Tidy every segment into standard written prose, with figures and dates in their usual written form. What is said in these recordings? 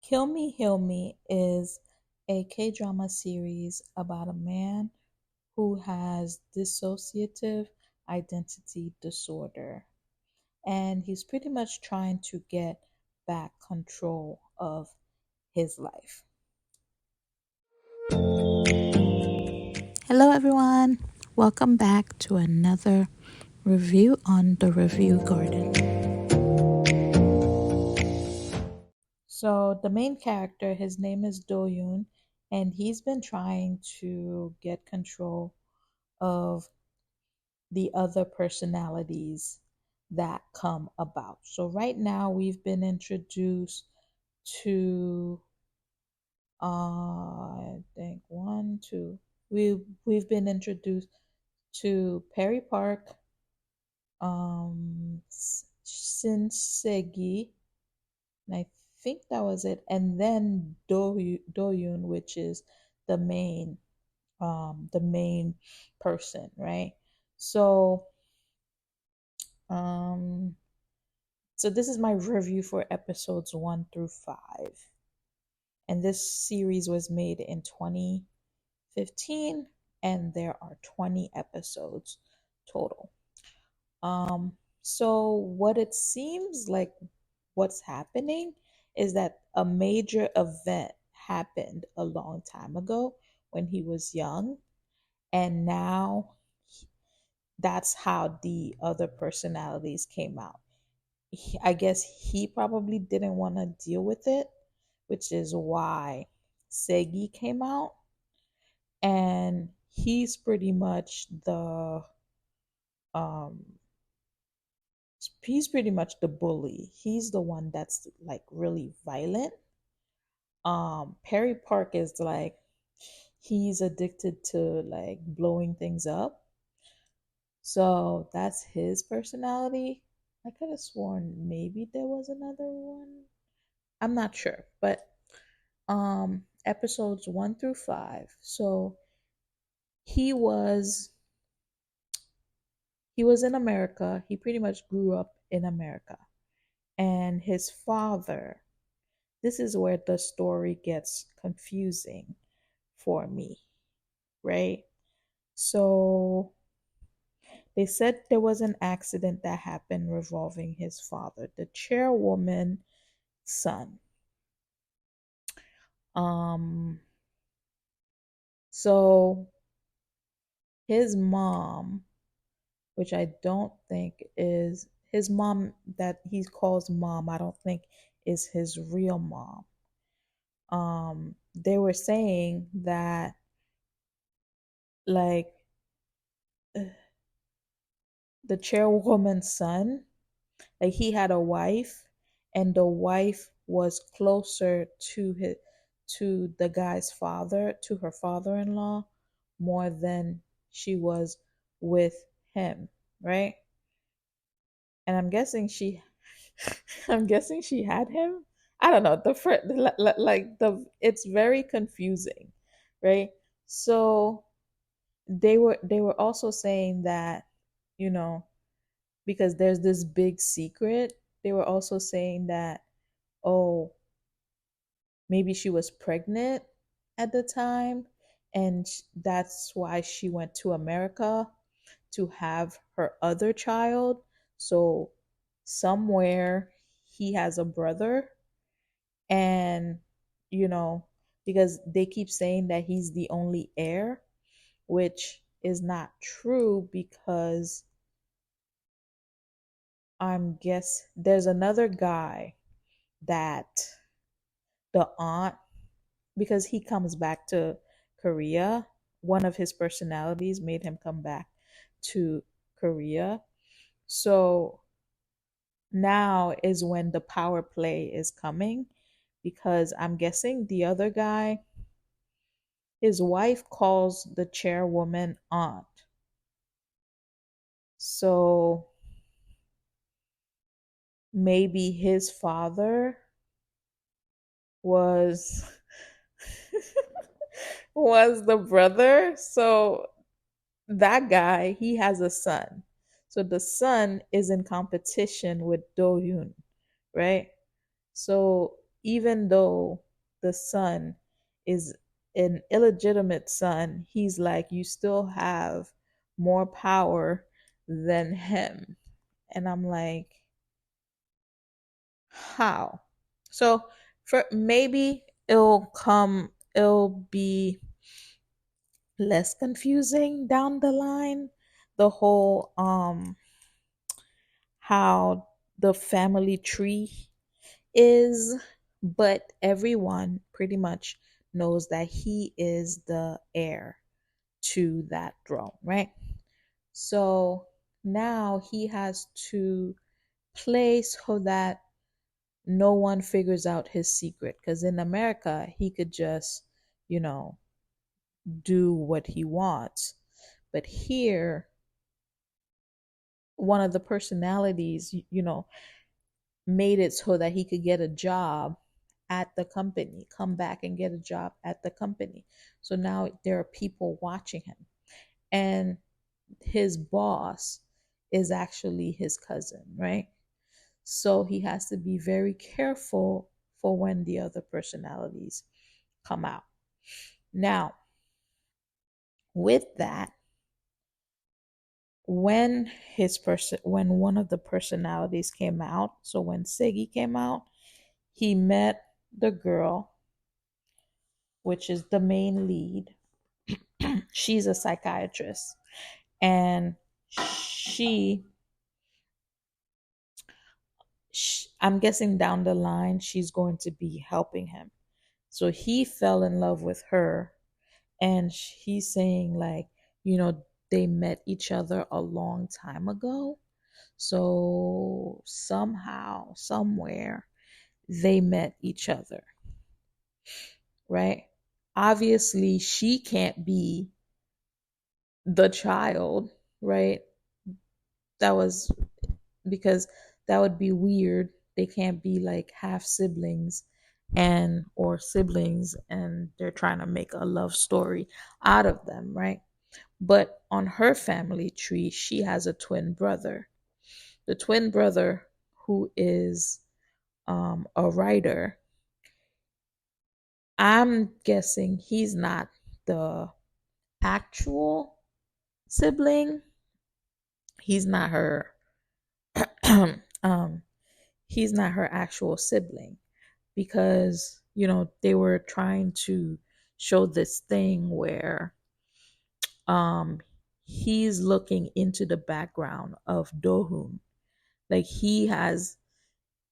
Kill Me, Heal Me is a K drama series about a man who has dissociative identity disorder. And he's pretty much trying to get back control of his life. Hello, everyone. Welcome back to another review on the Review Garden. So, the main character, his name is Do-yoon, and he's been trying to get control of the other personalities that come about. So right now we've been introduced to I think one, two. We've been introduced to Perry Park, Shinsegi, and I think that was it. And then Doyun, which is the main person, right? So um So this is my review for episodes 1 through 5. And this series was made in 2015 and there are 20 episodes total. So what it seems like what's happening is that a major event happened a long time ago when he was young, and now that's how the other personalities came out. I guess he probably didn't want to deal with it, which is why Segi came out. And he's pretty much um the bully. He's the one that's like really violent. Perry Park is like he's addicted to like blowing things up. So that's his personality. I could have sworn maybe there was another one. I'm not sure, but episodes 1 through 5. So he was he was in America. He pretty much grew up in America. And his father, this is where the story gets confusing for me, right? So they said there was an accident that happened revolving his father, the chairwoman's son. Um so his mom, which I don't think is his mom that he calls mom, I don't think is his real mom. They were saying that like the chairwoman's son, like he had a wife, and the wife was closer to the guy's father, to her father-in-law, more than she was with him, right? And I'm guessing she I'm guessing she had him. I don't know. Like the it's very confusing, right? So they were also saying that, you know, because there's this big secret, they were also saying that, oh, maybe she was pregnant at the time, and that's why she went to America to have her other child. So somewhere he has a brother, and you know, because they keep saying that he's the only heir, which is not true, because I'm guess there's another guy that the aunt, because he comes back to Korea, one of his personalities made him come back to Korea. So now is when the power play is coming, because I'm guessing the other guy, his wife calls the chairwoman aunt. So maybe his father was was the brother. So that guy, he has a son. So the son is in competition with Do Yoon, right? So even though the son is an illegitimate son, he's like, you still have more power than him. And I'm like, how? So for maybe it'll be less confusing down the line, the whole how the family tree is, but everyone pretty much knows that he is the heir to that throne, right? So now he has to play so that no one figures out his secret, because in America he could just, you know, do what he wants. But here, one of the personalities, made it so that he could get a job at the company, come back and get a job at the company. So now there are people watching him. And his boss is actually his cousin, right? So he has to be very careful for when the other personalities come out. Now, with that, when one of the personalities came out, so when Siggy came out, he met the girl, which is the main lead. She's a psychiatrist, and she, I'm guessing down the line she's going to be helping him. So he fell in love with her, and he's saying like, they met each other a long time ago. So somehow, somewhere, they met each other, right? Obviously, she can't be the child, right? That was because that would be weird. They can't be like half siblings and or siblings and they're trying to make a love story out of them, right? But on her family tree, she has a twin brother. The twin brother who is a writer, I'm guessing he's not the actual sibling. He's not her um he's not her actual sibling because they were trying to show this thing where um he's looking into the background of Dohun. Like he has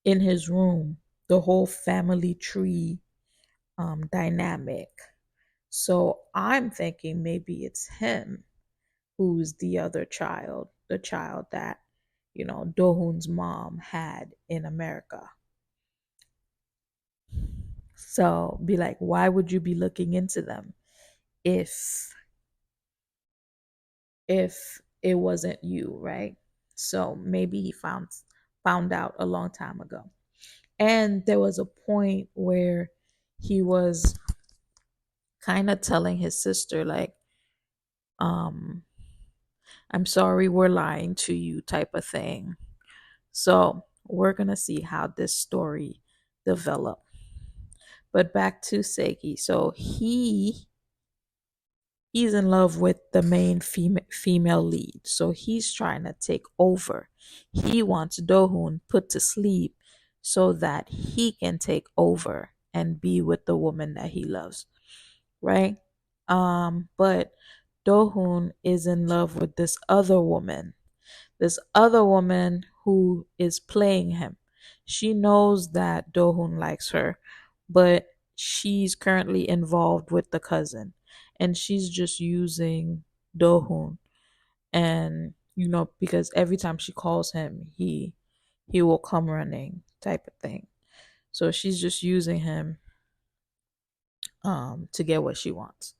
in his room the whole family tree dynamic. So I'm thinking maybe it's him who's the other child, the child that, Dohun's mom had in America. So be like, why would you be looking into them if it wasn't you, right? So maybe he found out a long time ago. And there was a point where he was kind of telling his sister like, um I'm sorry we're lying to you type of thing. So we're gonna see how this story develop. But back to Seki. So he's in love with the main female lead. So he's trying to take over. He wants Dohun put to sleep so that he can take over and be with the woman that he loves, right? But Dohun is in love with this other woman who is playing him. She knows that Dohun likes her, but she's currently involved with the cousin and she's just using Dohun, and because every time she calls him he will come running type of thing. So she's just using him to get what she wants.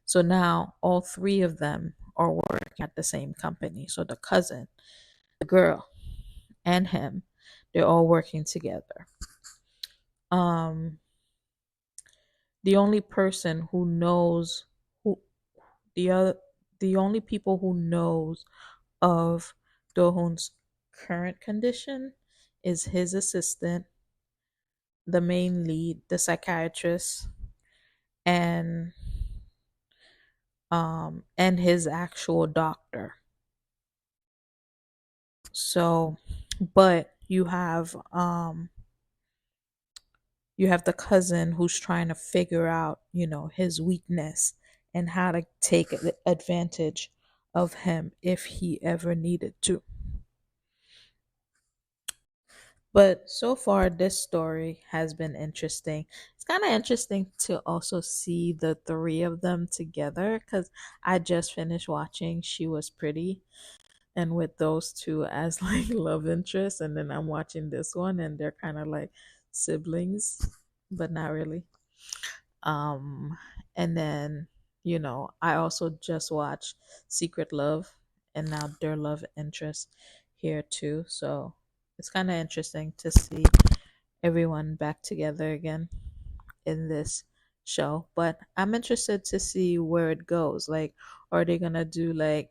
So now all three of them are working at the same company. So the cousin, the girl, and him, they're all working together. Um, the only person who knows who the other the only people who knows of Dohun's current condition is his assistant, the main lead, the psychiatrist, and and his actual doctor. So, but you have the cousin who's trying to figure out, his weakness and how to take advantage of him if he ever needed to. But so far, this story has been interesting. It's kind of interesting to also see the three of them together because I just finished watching She Was Pretty, and with those two as like love interests, and then I'm watching this one and they're kind of like siblings, but not really. Um, and then, I also just watched Secret Love, and now their love interest here too. So it's kind of interesting to see everyone back together again in this show. But I'm interested to see where it goes. Like, are they gonna do like,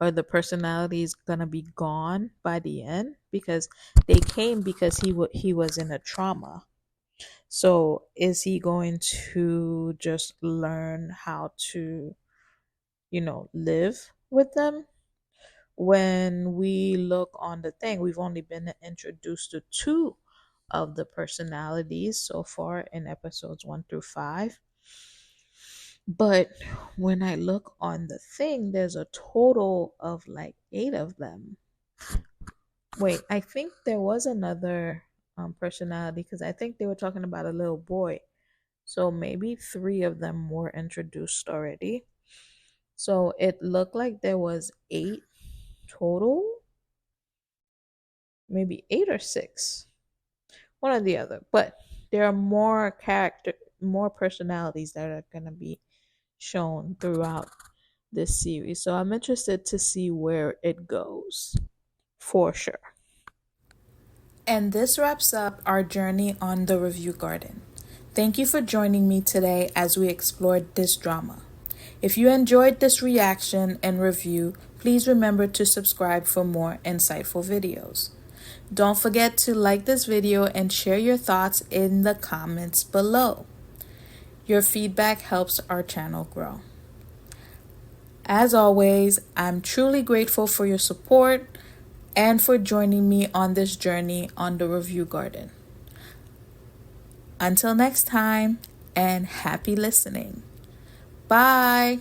are the personalities gonna be gone by the end? Because they came because he was in a trauma. So is he going to just learn how to, live with them? When we look on the thing, we've only been introduced to two of the personalities so far in episodes 1 through 5. But when I look on the thing, there's a total of like 8 of them. Wait, I think there was another personality because I think they were talking about a little boy. So maybe 3 of them were introduced already. So it looked like there was 8 total, maybe 8 or 6, one or the other. But there are more personalities that are gonna be shown throughout this series. So I'm interested to see where it goes for sure. And this wraps up our journey on the Review Garden. Thank you for joining me today as we explored this drama. If you enjoyed this reaction and review, please remember to subscribe for more insightful videos. Don't forget to like this video and share your thoughts in the comments below. Your feedback helps our channel grow. As always, I'm truly grateful for your support and for joining me on this journey on the Review Garden. Until next time, and happy listening. Bye.